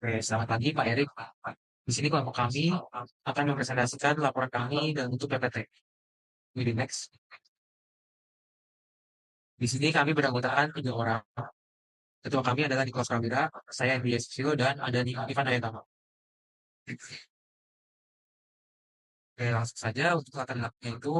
Oke, selamat pagi Pak Erik. Di sini kelompok kami akan mempresentasikan laporan kami dan untuk PPT. Jadi next. Di sini kami beranggotakan 3 orang. Ketua kami adalah Niklas Prawira, saya Dwi Susilo, dan ada di Ivan Ayatama. Oke, langsung saja untuk latar belakangnya itu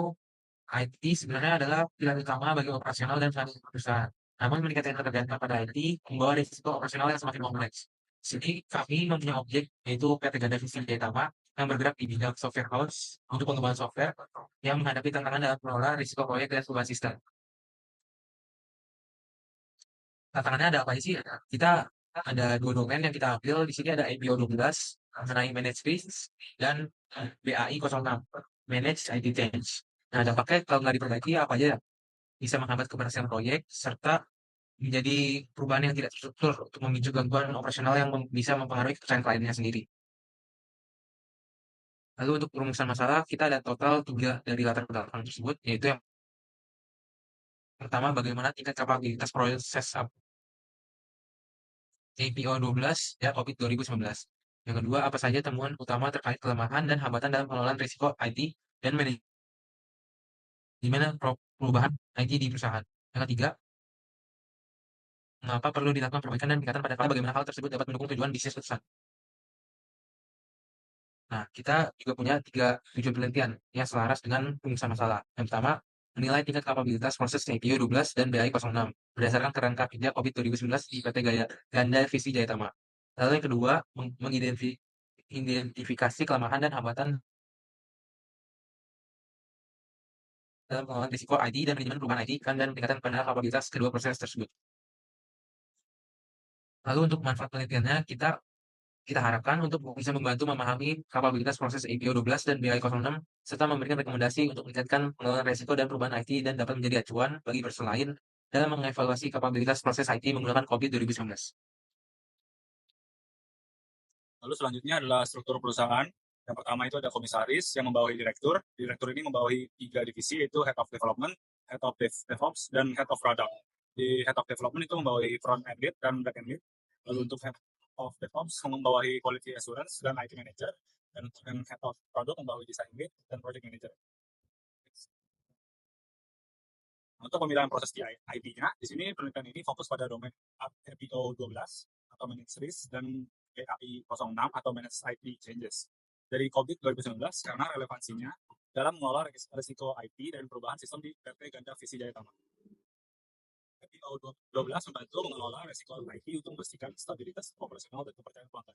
IT sebenarnya adalah pilar utama bagi operasional dan finansial perusahaan. Namun meningkatkan ketergantungan pada IT membawa risiko operasional yang semakin kompleks. Di sini kami mempunyai objek yaitu PT Ganda Visi Jayatama yang bergerak di bidang software house untuk pengembangan software yang menghadapi tantangan dalam mengelola risiko proyek dan perubahan sistem. Tantangannya ada apa sih? Kita ada 2 domain yang kita ambil. Di sini ada IPO 12 mengenai manage risk dan BAI 06 manage IT change. Nah, dampaknya kalau nggak diperbaiki apa aja? Bisa menghambat keberhasilan proyek serta menjadi perubahan yang tidak terstruktur untuk memicu gangguan operasional yang bisa mempengaruhi kepercayaan kliennya sendiri. Lalu untuk perumusan masalah, kita ada total 3 dari latar belakang tersebut, yaitu yang pertama bagaimana tingkat kapabilitas proses APO 12 ya COVID 2019. Yang kedua, apa saja temuan utama terkait kelemahan dan hambatan dalam pengelolaan risiko IT dan manajemen perubahan IT di perusahaan. Yang ketiga, mengapa perlu dilakukan perbaikan dan peningkatan pada bagaimana hal tersebut dapat mendukung tujuan bisnis perusahaan. Nah, kita juga punya 3 tujuan penelitian yang selaras dengan perumusan masalah. Yang pertama, menilai tingkat kapabilitas proses CPU 12 dan BI 06 berdasarkan kerangka kerja COVID 2019 di PT Ganda Visi Jayatama. Lalu yang kedua, mengidentifikasi kelemahan dan hambatan dalam pengelolaan risiko IT dan manajemen perubahan IT dan peningkatan pada kapabilitas kedua proses tersebut. Lalu untuk manfaat penelitiannya, kita harapkan untuk bisa membantu memahami kapabilitas proses APO 12 dan BI 06 serta memberikan rekomendasi untuk meningkatkan pengelolaan risiko dan perubahan IT dan dapat menjadi acuan bagi perusahaan lain dalam mengevaluasi kapabilitas proses IT menggunakan COVID 2019. Lalu selanjutnya adalah struktur perusahaan. Yang pertama itu ada komisaris yang membawahi direktur. Direktur ini membawahi 3 divisi, yaitu Head of Development, Head of DevOps, dan Head of Product. Di Head of Development itu membawahi Front End Lead dan Back End Lead. Lalu untuk Head of DevOps membawahi Quality Assurance dan IT Manager. Dan Head of Product membawahi Design Lead dan Project Manager. Untuk pemilihan proses di IT-nya, di sini penelitian ini fokus pada domain RPO 12 atau Managed Risk dan PAI 06 atau Managed IT Changes dari COVID 2019 karena relevansinya dalam mengelola risiko IT dan perubahan sistem di PT Ganda Visi Jayatama. RPO 12 membantu mengelola risiko IT untuk memastikan stabilitas operasional dan kepercayaan pelanggan.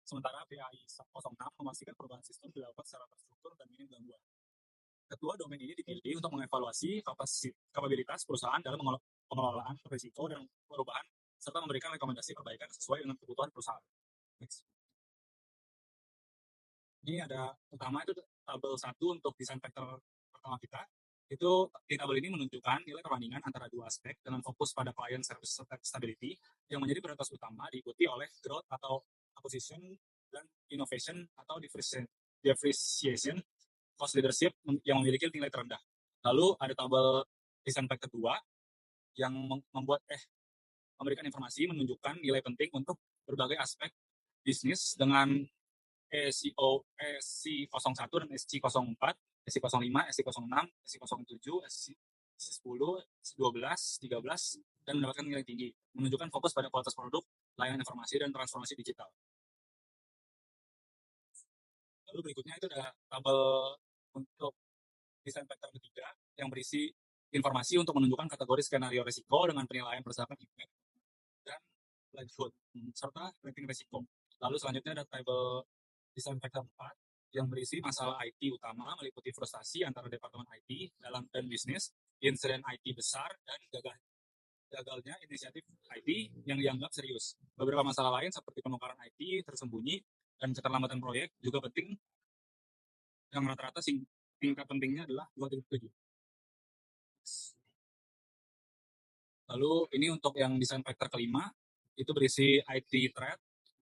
Sementara PAI 06 memastikan perubahan sistem dilakukan secara terstruktur dan minim gangguan. Kedua domain ini dipilih untuk mengevaluasi kapabilitas perusahaan dalam pengelolaan risiko dan perubahan, serta memberikan rekomendasi perbaikan sesuai dengan kebutuhan perusahaan. Next. Ini ada pertama itu tabel 1 untuk desain factor pertama kita. Itu di tabel ini menunjukkan nilai perbandingan antara 2 aspek dengan fokus pada client service stability yang menjadi prioritas utama diikuti oleh growth atau acquisition dan innovation atau depreciation cost leadership yang memiliki nilai terendah. Lalu ada tabel desain factor kedua yang memberikan informasi menunjukkan nilai penting untuk berbagai aspek bisnis dengan SC01 dan SC04, SC05, SC06, SC07, SC10, SC12, 13, dan mendapatkan nilai tinggi, menunjukkan fokus pada kualitas produk, layanan informasi, dan transformasi digital. Lalu berikutnya itu ada tabel untuk desain factor ketiga yang berisi informasi untuk menunjukkan kategori skenario risiko dengan penilaian berdasarkan impact dan likelihood serta rating risiko. Lalu selanjutnya ada tabel desain factor 4 yang berisi masalah IT utama meliputi frustasi antara departemen IT dalam dan bisnis, insiden IT besar, dan gagalnya inisiatif IT yang dianggap serius. Beberapa masalah lain seperti penukaran IT tersembunyi dan keterlambatan proyek juga penting, yang rata-rata tingkat pentingnya adalah 2.7. Lalu ini untuk yang desain factor kelima, itu berisi IT threat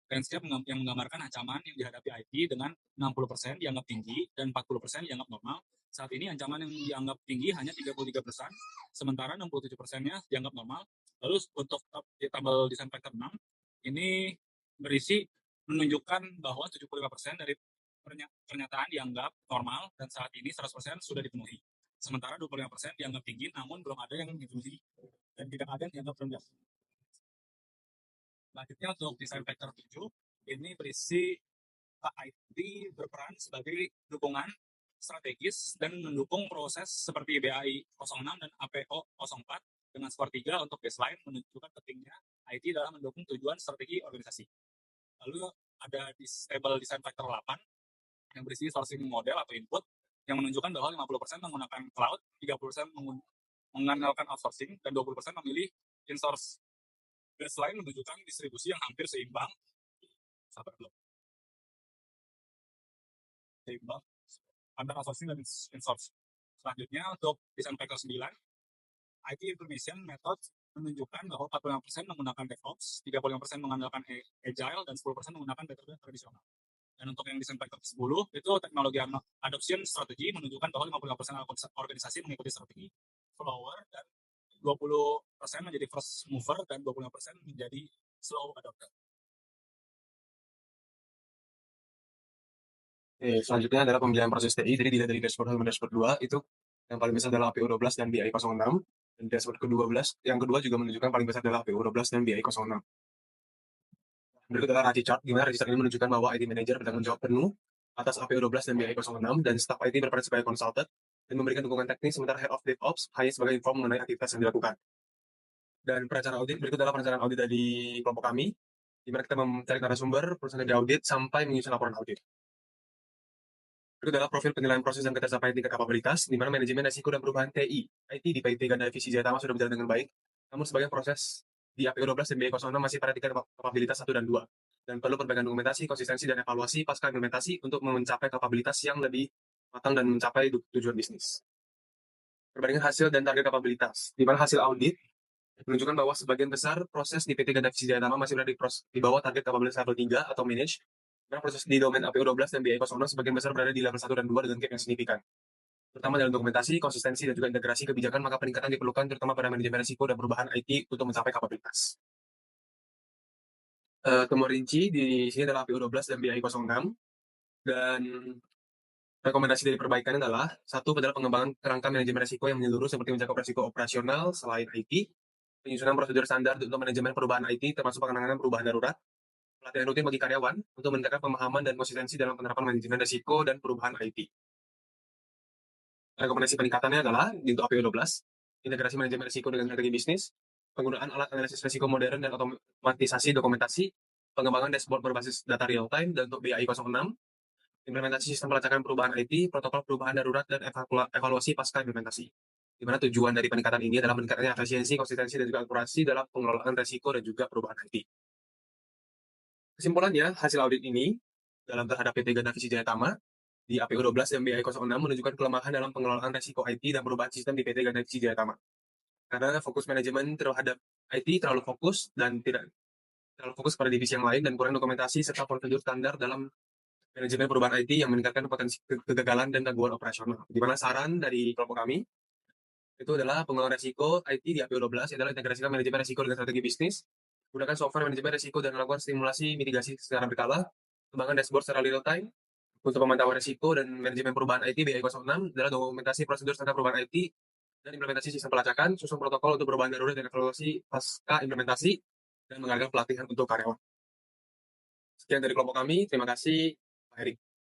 landscape yang menggambarkan ancaman yang dihadapi IT dengan 60% dianggap tinggi dan 40% dianggap normal. Saat ini ancaman yang dianggap tinggi hanya 33%, sementara 67%-nya dianggap normal. Lalu untuk tabel desain factor 6, ini berisi menunjukkan bahwa 75% dari pernyataan dianggap normal dan saat ini 100% sudah dipenuhi. Sementara 25% dianggap tinggi namun belum ada yang dipenuhi dan tidak ada yang dianggap rendah. Selanjutnya untuk desain vektor 7, ini berisi IT berperan sebagai dukungan strategis dan mendukung proses seperti BAI 06 dan APO 04 dengan skor 3 untuk baseline menunjukkan pentingnya IT dalam mendukung tujuan strategi organisasi. Lalu ada table desain factor 8 yang berisi sourcing model atau input yang menunjukkan bahwa 50% menggunakan cloud, 30% mengandalkan outsourcing, dan 20% memilih in-source. Baseline menunjukkan distribusi yang hampir seimbang. Seimbang antara outsourcing dan in-source. Selanjutnya untuk desain factor 9, IT information method menunjukkan bahwa 45% menggunakan DevOps, 35% mengandalkan Agile, dan 10% menggunakan metode tradisional. Dan untuk yang desain factor 10, itu teknologi adoption strategi menunjukkan bahwa 50% organisasi mengikuti strategi follower, dan 20% menjadi first mover, dan 25% menjadi slow adopter. Selanjutnya adalah pemilihan proses TI. Jadi dilihat dari dashboard 1 dan dashboard 2, itu yang paling besar adalah APO 12 dan BI 06. Dan dashboard yang kedua juga menunjukkan paling besar adalah APO 12 dan BI 06. Berikut adalah RACI chart, di mana RACI chart ini menunjukkan bahwa IT manager bertanggung jawab penuh atas APO 12 dan BI 06, dan staff IT berperan sebagai konsultan dan memberikan dukungan teknis, sementara Head of DevOps hanya sebagai inform mengenai aktivitas yang dilakukan. Dan perencanaan audit, berikut adalah perencanaan audit dari kelompok kami, di mana kita mencari narasumber, perusahaan yang diaudit, sampai menyusun laporan audit. Berikut adalah profil penilaian proses dan ketercapaian tingkat kapabilitas, di mana manajemen risiko dan perubahan TI, IT di PT Ganda Divisi Jaya Tama sudah berjalan dengan baik, namun sebagian proses di APO 12 dan BI 06 masih pada tingkat kapabilitas 1 dan 2, dan perlu perbaikan dokumentasi, konsistensi, dan evaluasi pasca implementasi untuk mencapai kapabilitas yang lebih matang dan mencapai tujuan bisnis. Perbandingan hasil dan target kapabilitas, di mana hasil audit menunjukkan bahwa sebagian besar proses di PT Ganda Divisi Jaya Tama masih berada di bawah target kapabilitas level 3 atau manage, karena proses di domain APO 12 dan BI 06 sebagian besar berada di level 1 dan 2 dengan gap yang signifikan. Terutama dalam dokumentasi, konsistensi, dan juga integrasi kebijakan, maka peningkatan diperlukan terutama pada manajemen risiko dan perubahan IT untuk mencapai kapabilitas. Temuan rinci di sini adalah APO 12 dan BI 06, dan rekomendasi dari perbaikan adalah: satu adalah pengembangan kerangka manajemen risiko yang menyeluruh seperti mencakup risiko operasional selain IT, penyusunan prosedur standar untuk manajemen perubahan IT termasuk penanganan perubahan darurat, pelatihan rutin bagi karyawan untuk meningkatkan pemahaman dan konsistensi dalam penerapan manajemen risiko dan perubahan IT. Rekomendasi peningkatannya adalah untuk APO 12, integrasi manajemen risiko dengan strategi bisnis, penggunaan alat analisis risiko modern dan otomatisasi dokumentasi, pengembangan dashboard berbasis data real time, dan untuk BI 06, implementasi sistem pelacakan perubahan IT, protokol perubahan darurat, dan evaluasi pasca implementasi. Di mana tujuan dari peningkatan ini adalah meningkatkan efisiensi, konsistensi, dan juga akurasi dalam pengelolaan risiko dan juga perubahan IT. Kesimpulannya, hasil audit ini dalam terhadap PT Ganda Divisi Jaya Tama di APO 12 dan BI 06 menunjukkan kelemahan dalam pengelolaan risiko IT dan perubahan sistem di PT Ganda Divisi Jaya Tama. Karena fokus manajemen terhadap IT terlalu fokus dan tidak terlalu fokus pada divisi yang lain, dan kurang dokumentasi serta prosedur standar dalam manajemen perubahan IT yang meningkatkan potensi kegagalan dan gangguan operasional. Di mana saran dari kelompok kami itu adalah pengelolaan risiko IT di APO 12 adalah integrasikan manajemen risiko dengan strategi bisnis, gunakan software manajemen risiko dan melakukan stimulasi mitigasi secara berkala, kembangkan dashboard secara real time untuk pemantauan risiko, dan manajemen perubahan IT BI 06 adalah dokumentasi prosedur standar perubahan IT dan implementasi sistem pelacakan, susun protokol untuk perubahan darurat dan evaluasi pasca implementasi, dan mengadakan pelatihan untuk karyawan. Sekian dari kelompok kami, terima kasih Pak Erik.